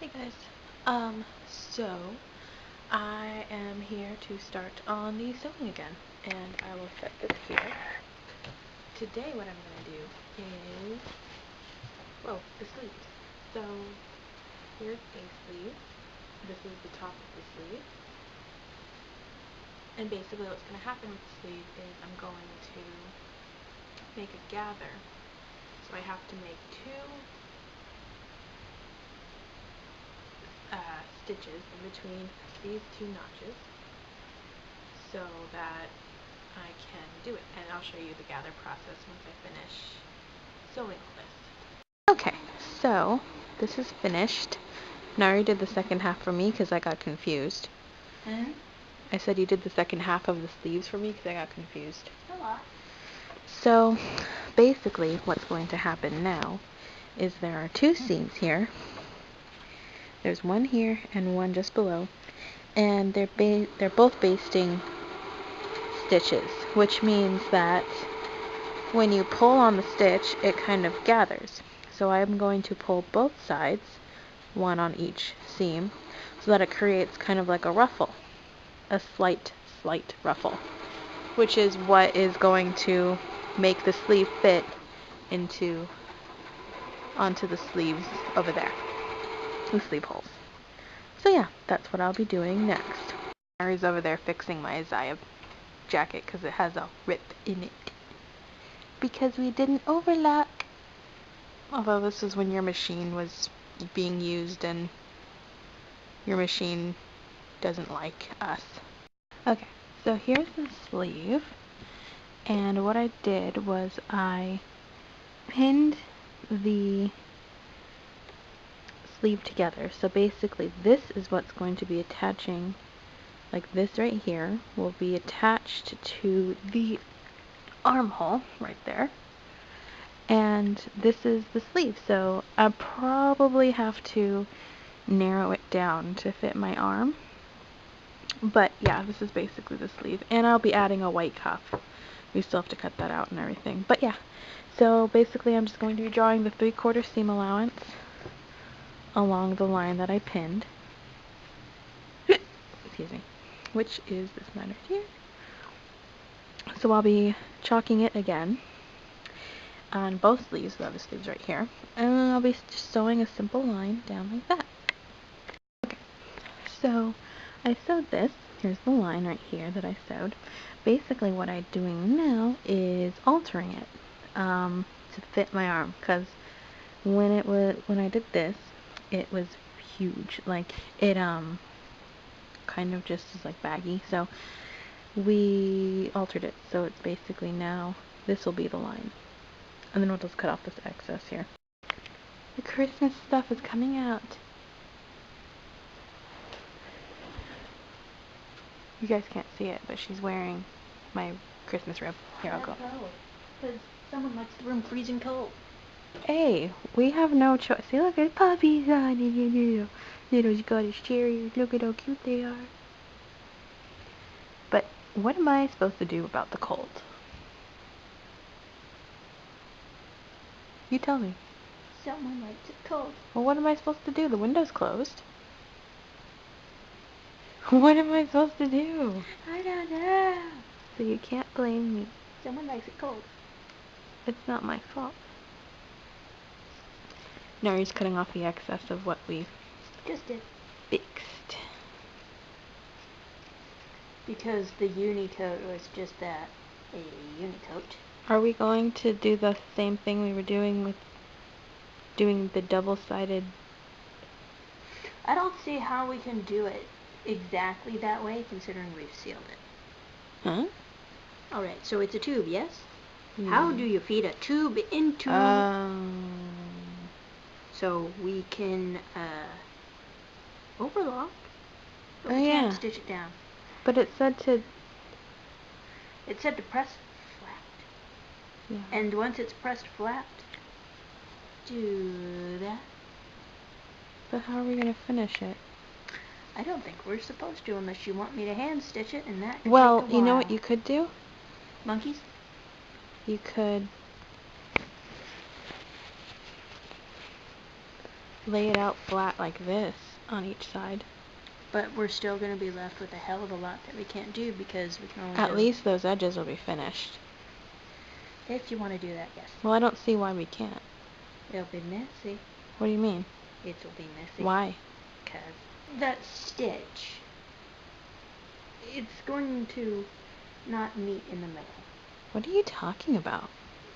Hey guys, so I am here to start on the sewing again, and I will set this here. Today what I'm going to do is, well, the sleeves. So here's a sleeve. This is the top of the sleeve. And basically what's going to happen with the sleeve is I'm going to make a gather. So I have to make two stitches in between these two notches so that I can do it, and I'll show you the gather process once I finish sewing all this. Okay, so this is finished. Nari did the second half for me because I got confused. I said you did the second half of the sleeves for me because I got confused. So basically what's going to happen now is there are two seams here. There's one here and one just below, and they're both basting stitches, which means that when you pull on the stitch, it kind of gathers. So I'm going to pull both sides, one on each seam, so that it creates kind of like a ruffle, a slight ruffle, which is what is going to make the sleeve fit onto the sleeves over there, the sleeve holes. So yeah, that's what I'll be doing next. Mary's over there fixing my Isaiah jacket because it has a rip in it. Because we didn't overlock. Although this is when your machine was being used and your machine doesn't like us. Okay, so here's the sleeve. And what I did was I pinned the sleeve together. So basically this is what's going to be attaching, like this right here will be attached to the armhole right there, and this is the sleeve. So I probably have to narrow it down to fit my arm, but yeah, this is basically the sleeve, and I'll be adding a white cuff. We still have to cut that out and everything, but yeah, so basically I'm just going to be drawing the 3/4 seam allowance along the line that I pinned, excuse me, which is this line right here. So I'll be chalking it again on both sleeves, the other sleeves right here, and I'll be just sewing a simple line down like that. Okay, so I sewed this. Here's the line right here that I sewed. Basically what I'm doing now is altering it to fit my arm, because when I did this, it was huge. Like it kind of just is like baggy, so we altered it, so it's basically now this will be the line, and then we'll just cut off this excess here. The Christmas stuff is coming out. You guys can't see it, but she's wearing my Christmas rib. Here, I'll go. Because someone likes the room freezing cold. Hey, we have no choice. See, look at puppies on it. Little Scottish Terriers. Look at how cute they are. But what am I supposed to do about the cold? You tell me. Someone likes it cold. Well, what am I supposed to do? The window's closed. What am I supposed to do? I don't know. So you can't blame me. Someone likes it cold. It's not my fault. Nari's cutting off the excess of what we Just did. fixed. Because the unicoat was just that, a unicoat. Are we going to do the same thing we were doing with doing the double-sided? I don't see how we can do it exactly that way, considering we've sealed it. Huh? Alright, so it's a tube, yes? How do you feed a tube into... So we can, overlock, but we can't stitch it down. But it said to... It said to press flat. Yeah. And once it's pressed flat, do that. But how are we going to finish it? I don't think we're supposed to unless you want me to hand stitch it, and that could well, take a while. You know what you could do? Monkeys? You could... lay it out flat like this on each side. But we're still going to be left with a hell of a lot that we can't do because we can only At least those edges will be finished. If you want to do that, yes. Well, I don't see why we can't. It'll be messy. What do you mean? It'll be messy. Why? Because that stitch, it's going to not meet in the middle. What are you talking about?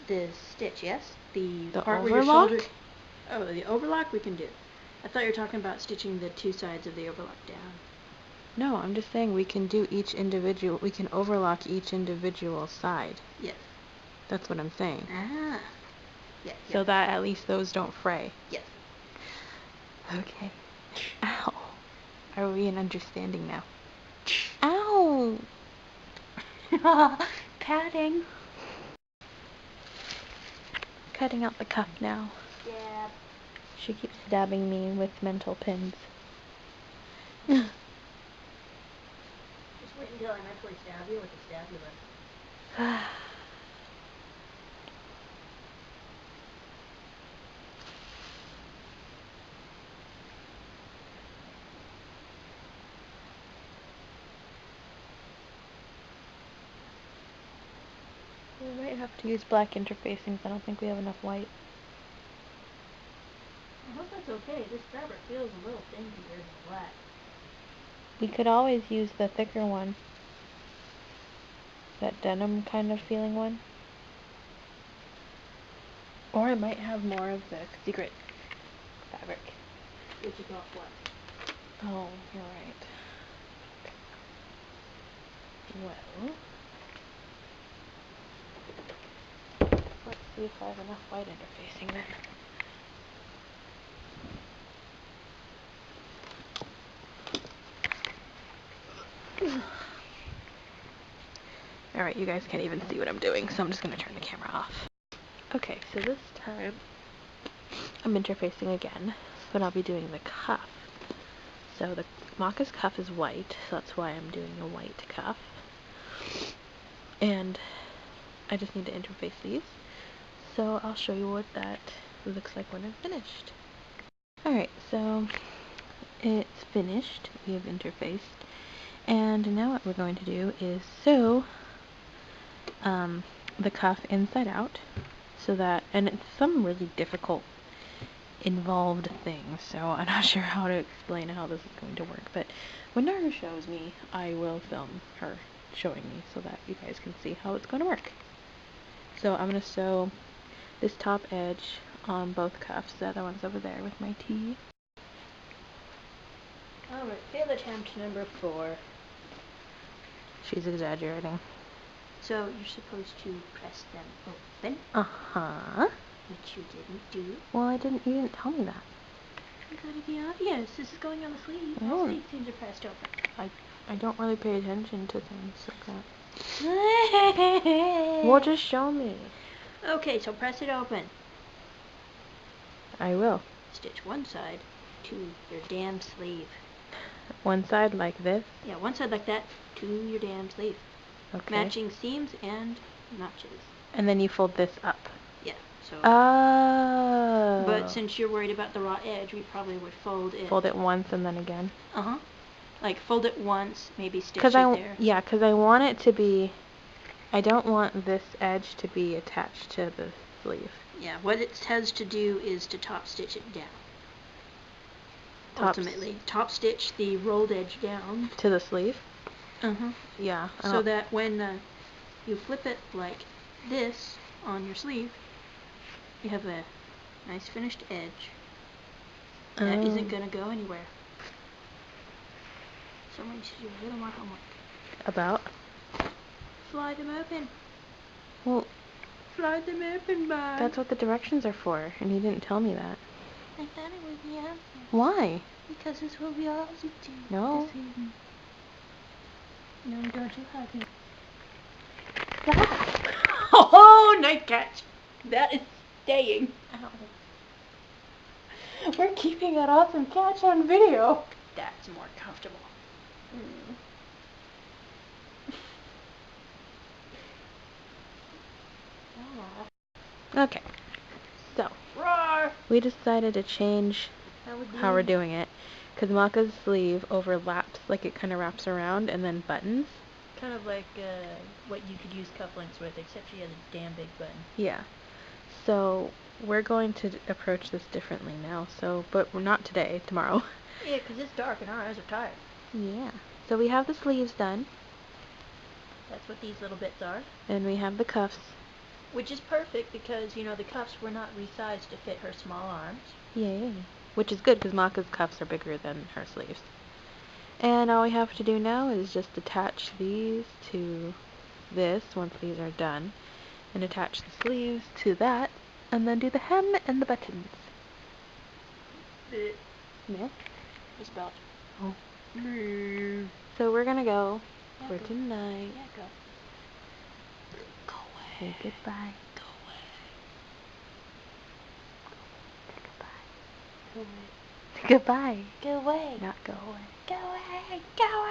The stitch, yes? The part overlock? Where your shoulder... Oh, the overlock we can do. I thought you were talking about stitching the two sides of the overlock down. No, I'm just saying we can do each individual, we can overlock each individual side. Yes. That's what I'm saying. Ah. Yeah. So that at least those don't fray. Yes. Okay. Ow. Are we in understanding now? Ow! Padding. Cutting out the cuff now. Stab. She keeps stabbing me with mental pins. Just wait until I mentally stab you with a stabulus. We might have to use black interfacing because I don't think we have enough white. I hope that's okay. This fabric feels a little thin compared to the black. We could always use the thicker one. That denim kind of feeling one. Or I might have more of the secret fabric. Which is not what? Oh, you're right. Well, let's see if I have enough white interfacing then. Alright, you guys can't even see what I'm doing, so I'm just going to turn the camera off. Okay, so this time I'm interfacing again, but I'll be doing the cuff. So the Maka's cuff is white, so that's why I'm doing a white cuff. And I just need to interface these. So I'll show you what that looks like when I'm finished. Alright, so it's finished. We have interfaced. And now what we're going to do is sew the cuff inside out, so that, and it's some really difficult involved things, so I'm not sure how to explain how this is going to work, but when Naru shows me, I will film her showing me so that you guys can see how it's going to work. So I'm going to sew this top edge on both cuffs, the other one's over there with my T. Alright, field attempt number 4. She's exaggerating. So you're supposed to press them open. Uh-huh. Which you didn't do. Well, you didn't tell me that. You gotta be obvious. This is going on the sleeve. Oh. All sleeve seams are pressed open. I don't really pay attention to things like that. Well, just show me. Okay, so press it open. I will. Stitch one side to your damn sleeve. One side like this? Yeah, one side like that to your damn sleeve. Okay. Matching seams and notches. And then you fold this up. Yeah, so. Oh. But since you're worried about the raw edge, we probably would fold it. Fold it once and then again. Uh-huh. Like fold it once, maybe stitch it there. Yeah, because I want it to be, I don't want this edge to be attached to the sleeve. Yeah, what it has to do is to top stitch it down. Ultimately, top stitch the rolled edge down. To the sleeve? Uh-huh. Yeah. So that when you flip it like this on your sleeve, you have a nice finished edge that isn't going to go anywhere. So I'm going to do a little more homework. About? Fly them open. Well, fly them open, bud. That's what the directions are for, and he didn't tell me that. I thought it would be obvious. Why? Because it's what we all do. No. This evening. No, don't you hug me. Oh, nice catch. That is staying. Ow. We're keeping that awesome catch on video. That's more comfortable. Okay, so Roar! we decided to change how we're doing it. Because Maka's sleeve overlaps, like it kind of wraps around and then buttons. Kind of like what you could use cufflinks with, except she has a damn big button. Yeah. So we're going to approach this differently now. But we're not today, tomorrow. Yeah, because it's dark and our eyes are tired. Yeah. So we have the sleeves done. That's what these little bits are. And we have the cuffs. Which is perfect because, the cuffs were not resized to fit her small arms. Yay. Which is good because Maka's cuffs are bigger than her sleeves. And all we have to do now is just attach these to this once these are done. And attach the sleeves to that. And then do the hem and the buttons. Yeah? This belt. Oh. So we're gonna go for Go. tonight. Yeah, go. Go away. Say goodbye. Go away. Say goodbye. Go away. Say goodbye. Go away. Not go away. Go away. Go away.